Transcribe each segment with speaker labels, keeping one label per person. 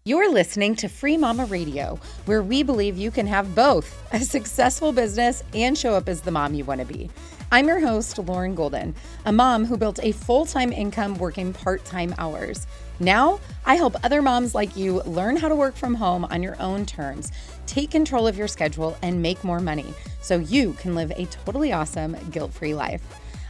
Speaker 1: You're listening to Free Mama Radio, where we believe you can have both a successful business and show up as the mom you want to be. I'm your host, Lauren Golden, a mom who built a full-time income working part-time hours. Now, I help other moms like you learn how to work from home on your own terms, take control of your schedule, and make more money so you can live a totally awesome, guilt-free life.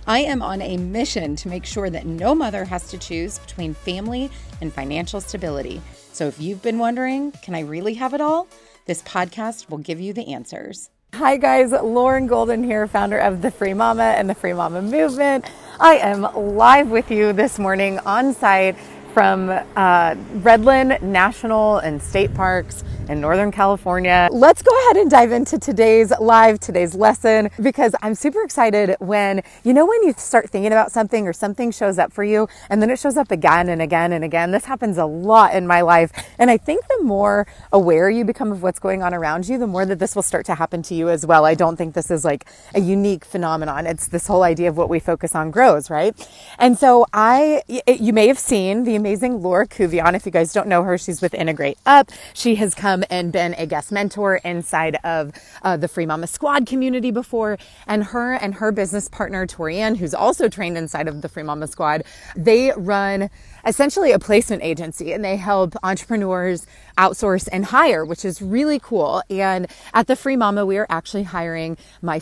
Speaker 1: I am on a mission to make sure that no mother has to choose between family and financial stability. So if you've been wondering, can I really have it all? This podcast will give you the answers. Hi guys, Lauren Golden here, founder of the Free Mama and the Free Mama Movement. I am live with you this morning on site from Redland National and State Parks in Northern California. Let's go ahead and dive into today's lesson, because I'm super excited when you start thinking about something or something shows up for you and then it shows up again and again and again. This happens a lot in my life. And I think the more aware you become of what's going on around you, the more that this will start to happen to you as well. I don't think this is like a unique phenomenon. It's this whole idea of what we focus on grows, right? And so you may have seen the amazing Laura Cuvion. If you guys don't know her, she's with Integrate Up. She has come and been a guest mentor inside of the Free Mama Squad community before. And her business partner, Torianne, who's also trained inside of the Free Mama Squad, they run essentially a placement agency, and they help entrepreneurs outsource and hire, which is really cool. And at the Free Mama, we are actually hiring my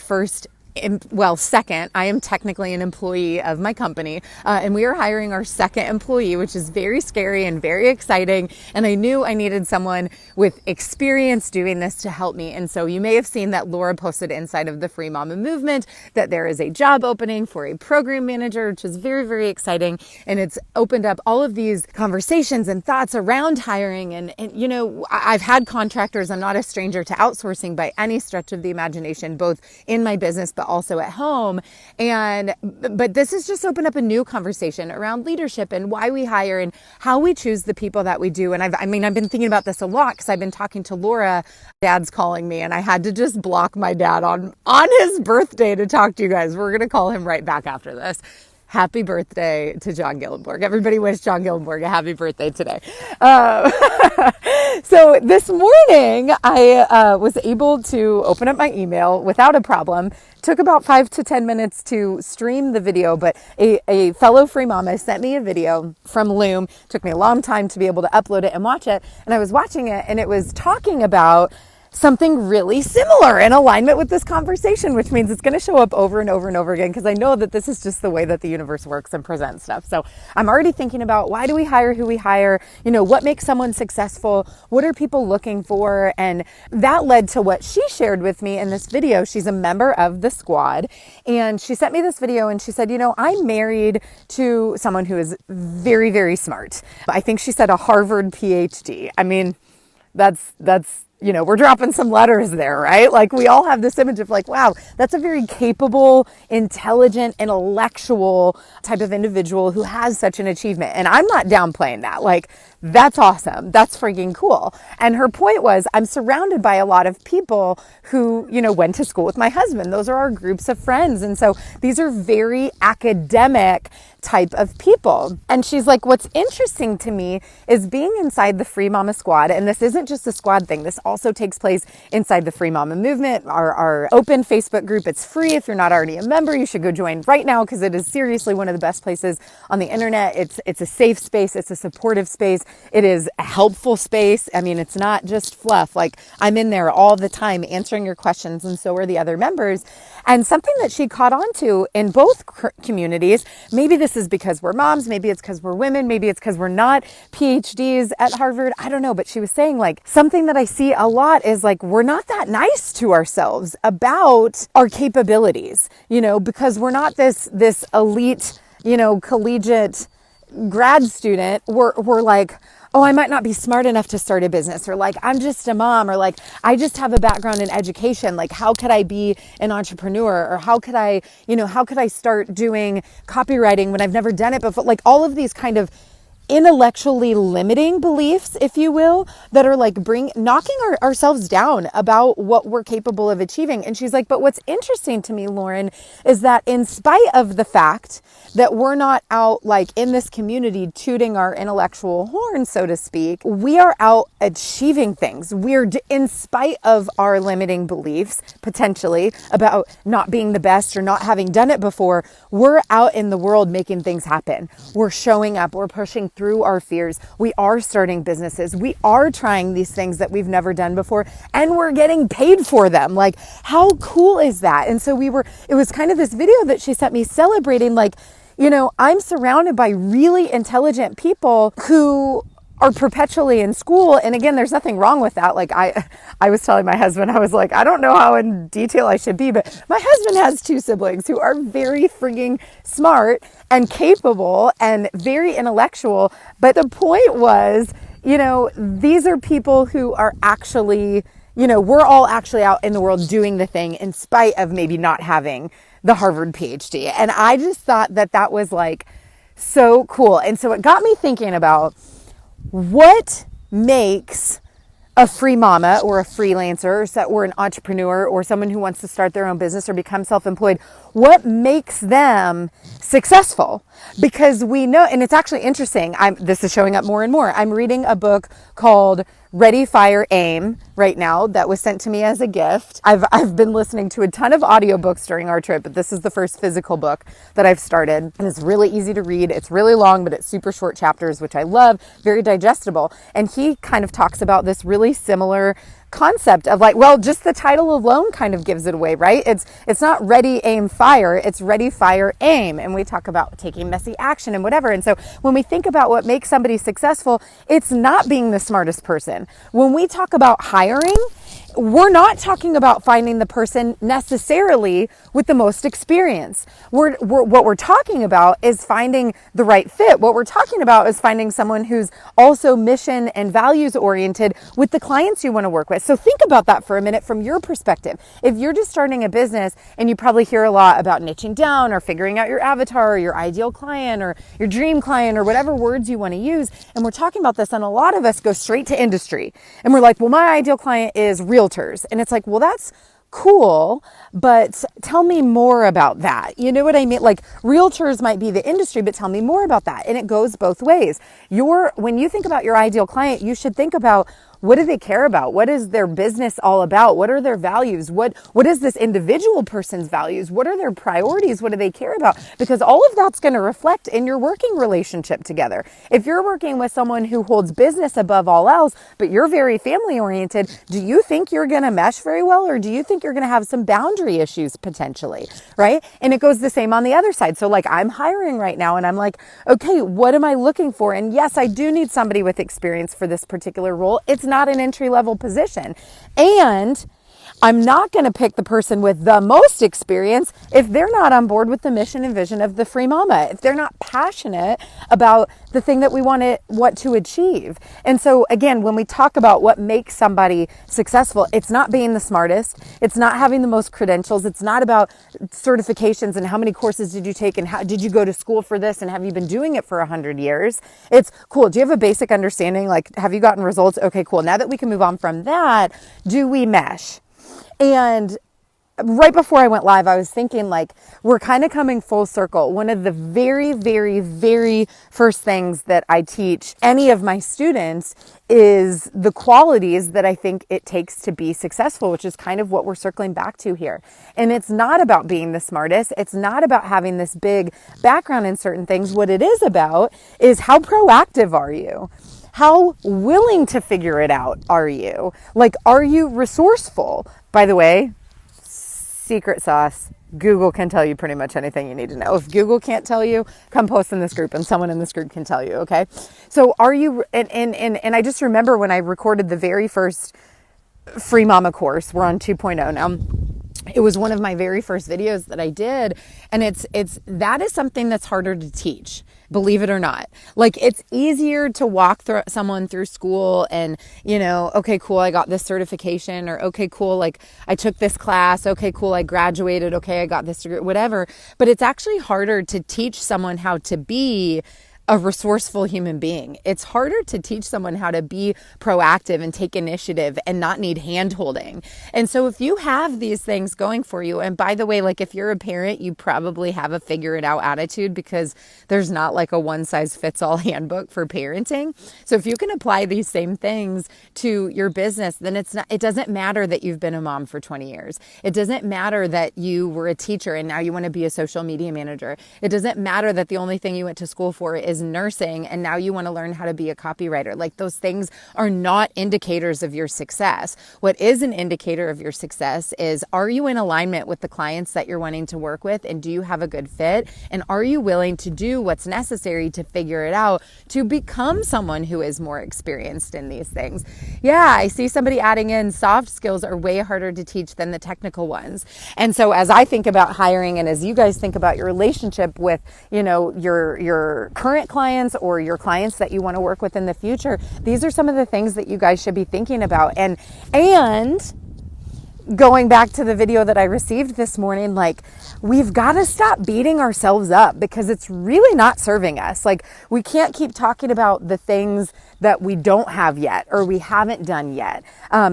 Speaker 1: second. I am technically an employee of my company, and we are hiring our second employee, which is very scary and very exciting. And I knew I needed someone with experience doing this to help me. And so you may have seen that Laura posted inside of the Free Mama Movement that there is a job opening for a program manager, which is very, very exciting. And it's opened up all of these conversations and thoughts around hiring. And I've had contractors. I'm not a stranger to outsourcing by any stretch of the imagination, both in my business, but also at home. But this has just opened up a new conversation around leadership and why we hire and how we choose the people that we do. And I've been thinking about this a lot because I've been talking to Laura. Dad's calling me, and I had to just block my dad on his birthday to talk to you guys. We're going to call him right back after this. Happy birthday to John Gillenborg. Everybody wish John Gillenborg a happy birthday today. So this morning, I was able to open up my email without a problem. Took about 5 to 10 minutes to stream the video, but a fellow Free Mama sent me a video from Loom. Took me a long time to be able to upload it and watch it. And I was watching it, and it was talking about something really similar in alignment with this conversation, which means it's going to show up over and over and over again, because I know that this is just the way that the universe works and presents stuff. So I'm already thinking about, why do we hire who we hire? What makes someone successful? What are people looking for? And that led to what she shared with me in this video. She's a member of the squad, and she sent me this video, and she said, I'm married to someone who is very, very smart. I think she said a Harvard PhD. I mean, that's we're dropping some letters there, right? Like, we all have this image of like, wow, that's a very capable, intelligent, intellectual type of individual who has such an achievement. And I'm not downplaying that. Like, that's awesome. That's freaking cool. And her point was, I'm surrounded by a lot of people who, went to school with my husband. Those are our groups of friends. And so these are very academic type of people. And she's like, what's interesting to me is being inside the Free Mama Squad. And this isn't just a squad thing. This also takes place inside the Free Mama Movement, our open Facebook group. It's free. If you're not already a member, you should go join right now, because it is seriously one of the best places on the internet. It's a safe space. It's a supportive space. It is a helpful space. I mean, it's not just fluff. Like, I'm in there all the time answering your questions, and so are the other members. And something that she caught on to in both communities, maybe this is because we're moms, maybe it's because we're women, maybe it's because we're not PhDs at Harvard, I don't know. But she was saying, like, something that I see a lot is like, we're not that nice to ourselves about our capabilities, because we're not this elite, collegiate grad student. We're like, oh, I might not be smart enough to start a business, or like, I'm just a mom, or like, I just have a background in education. Like, how could I be an entrepreneur? Or how could I start doing copywriting when I've never done it before? Like, all of these kind of intellectually limiting beliefs, if you will, that are like knocking ourselves down about what we're capable of achieving. And she's like, but what's interesting to me, Lauren, is that in spite of the fact that we're not out like in this community tooting our intellectual horn, so to speak, we are out achieving things. In spite of our limiting beliefs, potentially, about not being the best or not having done it before, we're out in the world making things happen. We're showing up, we're pushing through our fears. We are starting businesses. We are trying these things that we've never done before, and we're getting paid for them. Like, how cool is that? And so it was kind of this video that she sent me celebrating, like, you know, I'm surrounded by really intelligent people who are perpetually in school. And again, there's nothing wrong with that. Like I was telling my husband, I was like, I don't know how in detail I should be, but my husband has 2 siblings who are very freaking smart and capable and very intellectual. But the point was, you know, these are people who are actually, you know, we're all actually out in the world doing the thing in spite of maybe not having the Harvard PhD. And I just thought that was like so cool. And so it got me thinking about what makes a free mama or a freelancer or an entrepreneur or someone who wants to start their own business or become self-employed, what makes them successful? Because we know, and it's actually interesting, this is showing up more and more. I'm reading a book called Ready, Fire, Aim right now that was sent to me as a gift. I've been listening to a ton of audiobooks during our trip, but this is the first physical book that I've started. And it's really easy to read. It's really long, but it's super short chapters, which I love, very digestible. And he kind of talks about this really similar concept of like, well, just the title alone kind of gives it away, right? It's not ready, aim, fire. It's ready, fire, aim. And we talk about taking messy action and whatever. And so when we think about what makes somebody successful, it's not being the smartest person. When we talk about hiring, we're not talking about finding the person necessarily with the most experience. What we're talking about is finding the right fit. What we're talking about is finding someone who's also mission and values oriented with the clients you want to work with. So think about that for a minute from your perspective. If you're just starting a business, and you probably hear a lot about niching down or figuring out your avatar or your ideal client or your dream client or whatever words you want to use, and we're talking about this, and a lot of us go straight to industry. And we're like, well, my ideal client is realtors. And it's like, well, that's cool, but tell me more about that. You know what I mean? Like, realtors might be the industry, but tell me more about that. And it goes both ways. When you think about your ideal client, you should think about, what do they care about? What is their business all about? What are their values? What is this individual person's values? What are their priorities? What do they care about? Because all of that's going to reflect in your working relationship together. If you're working with someone who holds business above all else, but you're very family oriented, do you think you're going to mesh very well? Or do you think you're going to have some boundary issues potentially, right? And it goes the same on the other side. So like, I'm hiring right now and I'm like, okay, what am I looking for? And yes, I do need somebody with experience for this particular role. It's not an entry-level position. And I'm not going to pick the person with the most experience if they're not on board with the mission and vision of the Free Mama, if they're not passionate about the thing that we want to achieve. And so again, when we talk about what makes somebody successful, it's not being the smartest. It's not having the most credentials. It's not about certifications and how many courses did you take and how did you go to school for this and have you been doing it for 100 years? It's cool. Do you have a basic understanding? Like, have you gotten results? Okay, cool. Now that we can move on from that, do we mesh? And right before I went live, I was thinking, like, we're kind of coming full circle. One of the very, very, very first things that I teach any of my students is the qualities that I think it takes to be successful, which is kind of what we're circling back to here. And it's not about being the smartest. It's not about having this big background in certain things. What it is about is, how proactive are you? How willing to figure it out are you? Like, are you resourceful? By the way, secret sauce, Google can tell you pretty much anything you need to know. If Google can't tell you, come post in this group and someone in this group can tell you, okay? So are you, and I just remember when I recorded the very first Free Mama course, we're on 2.0 now. It was one of my very first videos that I did. And that is something that's harder to teach, believe it or not. Like, it's easier to walk someone through school and, you know, okay, cool, I got this certification, or okay, cool, like I took this class. Okay, cool, I graduated. Okay, I got this degree, whatever. But it's actually harder to teach someone how to be a resourceful human being. It's harder to teach someone how to be proactive and take initiative and not need hand holding. And so if you have these things going for you, and by the way, like if you're a parent, you probably have a figure it out attitude because there's not like a one size fits all handbook for parenting. So if you can apply these same things to your business, then it doesn't matter that you've been a mom for 20 years. It doesn't matter that you were a teacher and now you want to be a social media manager. It doesn't matter that the only thing you went to school for is nursing and now you want to learn how to be a copywriter. Like those things are not indicators of your success. What is an indicator of your success is, are you in alignment with the clients that you're wanting to work with, and do you have a good fit? And are you willing to do what's necessary to figure it out to become someone who is more experienced in these things? Yeah, I see somebody adding in soft skills are way harder to teach than the technical ones. And so as I think about hiring, and as you guys think about your relationship with, your current clients or your clients that you want to work with in the future, these are some of the things that you guys should be thinking about. And going back to the video that I received this morning, like, we've got to stop beating ourselves up because it's really not serving us. Like, we can't keep talking about the things that we don't have yet or we haven't done yet.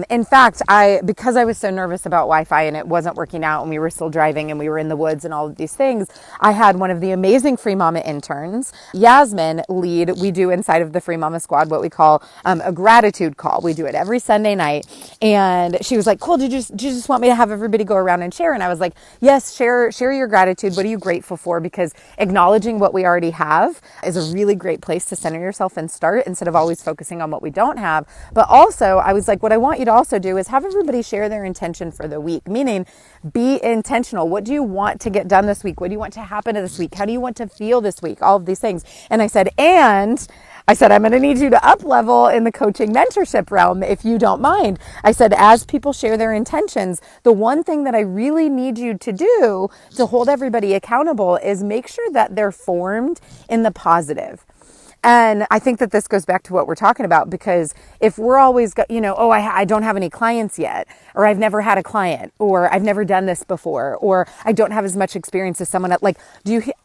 Speaker 1: In fact, because I was so nervous about Wi-Fi and it wasn't working out and we were still driving and we were in the woods and all of these things, I had one of the amazing Free Mama interns, Yasmin, lead. We do inside of the Free Mama Squad what we call a gratitude call. We do it every Sunday night. And she was like, cool, did you just want me to have everybody go around and share? And I was like, yes, share your gratitude. What are you grateful for? Because acknowledging what we already have is a really great place to center yourself and start instead of always focusing on what we don't have. But also, I was like, what I want you to also do is have everybody share their intention for the week, meaning be intentional. What do you want to get done this week? What do you want to happen this week? How do you want to feel this week? All of these things. And I said, I'm going to need you to up level in the coaching mentorship realm, if you don't mind. I said, as people share their intentions, the one thing that I really need you to do to hold everybody accountable is make sure that they're formed in the positive. And I think that this goes back to what we're talking about, because if we're always, I don't have any clients yet, or I've never had a client, or I've never done this before, or I don't have as much experience as someone else. Like,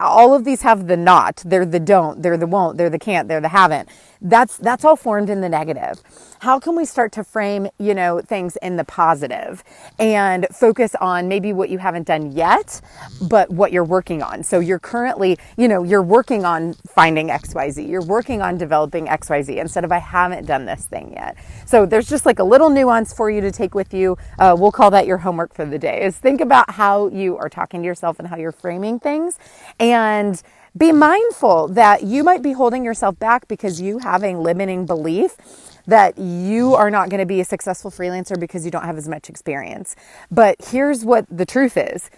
Speaker 1: all of these have the not, they're the don't, they're the won't, they're the can't, they're the haven't. That's all formed in the negative. How can we start to frame, things in the positive and focus on maybe what you haven't done yet, but what you're working on? So you're currently, you're working on finding XYZ. You're working on developing XYZ instead of I haven't done this thing yet. So there's just like a little nuance for you to take with you. We'll call that your homework for the day, is think about how you are talking to yourself and how you're framing things, and be mindful that you might be holding yourself back because you have a limiting belief that you are not going to be a successful freelancer because you don't have as much experience. But here's what the truth is.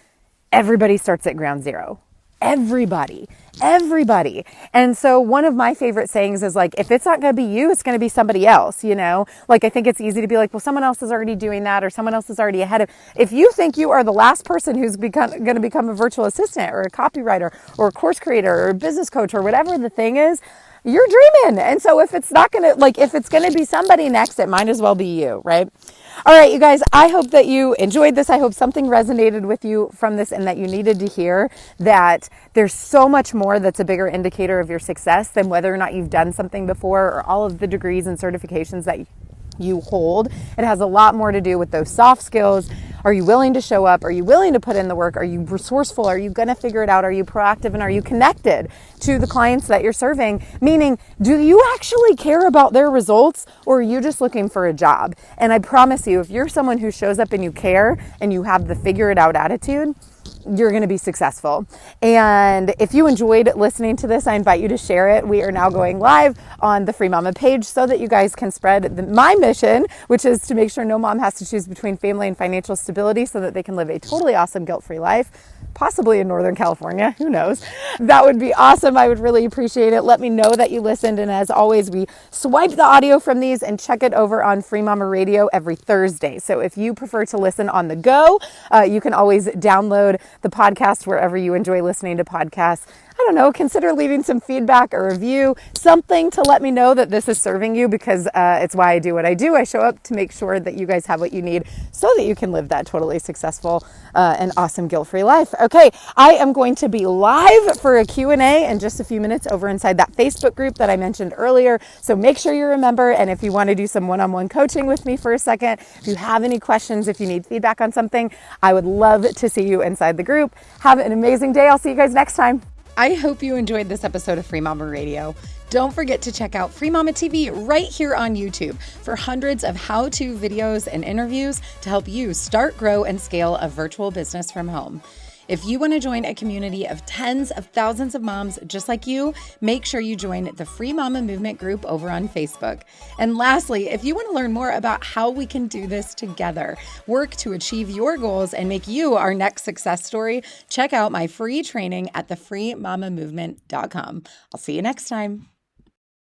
Speaker 1: Everybody starts at ground zero. Everybody. And so one of my favorite sayings is like, if it's not going to be you, it's going to be somebody else, Like, I think it's easy to be like, well, someone else is already doing that, or someone else is already ahead of. If you think you are the last person who's going to become a virtual assistant or a copywriter or a course creator or a business coach or whatever the thing is, you're dreaming. And so if it's not going to, if it's going to be somebody next, it might as well be you, right? All right, you guys, I hope that you enjoyed this. I hope something resonated with you from this and that you needed to hear that there's so much more that's a bigger indicator of your success than whether or not you've done something before or all of the degrees and certifications that you hold. It has a lot more to do with those soft skills. Are you willing to show up? Are you willing to put in the work? Are you resourceful? Are you going to figure it out? Are you proactive? And are you connected to the clients that you're serving? Meaning, do you actually care about their results, or are you just looking for a job? And I promise you, if you're someone who shows up and you care and you have the figure it out attitude, you're going to be successful. And if you enjoyed listening to this, I invite you to share it. We are now going live on the Free Mama page so that you guys can spread my mission, which is to make sure no mom has to choose between family and financial stability so that they can live a totally awesome, guilt-free life, possibly in Northern California. Who knows? That would be awesome. I would really appreciate it. Let me know that you listened. And as always, we swipe the audio from these and check it over on Free Mama Radio every Thursday. So if you prefer to listen on the go, you can always download the podcast wherever you enjoy listening to podcasts. don't know, consider leaving some feedback or review, something to let me know that this is serving you, because it's why I do what I do. I show up to make sure that you guys have what you need so that you can live that totally successful and awesome guilt-free life. Okay, I am going to be live for a Q&A in just a few minutes over inside that Facebook group that I mentioned earlier. So make sure you remember, and if you want to do some one-on-one coaching with me for a second, if you have any questions, if you need feedback on something, I would love to see you inside the group. Have an amazing day. I'll see you guys next time. I hope you enjoyed this episode of Free Mama Radio. Don't forget to check out Free Mama TV right here on YouTube for hundreds of how-to videos and interviews to help you start, grow, and scale a virtual business from home. If you want to join a community of tens of thousands of moms just like you, make sure you join the Free Mama Movement group over on Facebook. And lastly, if you want to learn more about how we can do this together, work to achieve your goals, and make you our next success story, check out my free training at thefreemamamovement.com. I'll see you next time.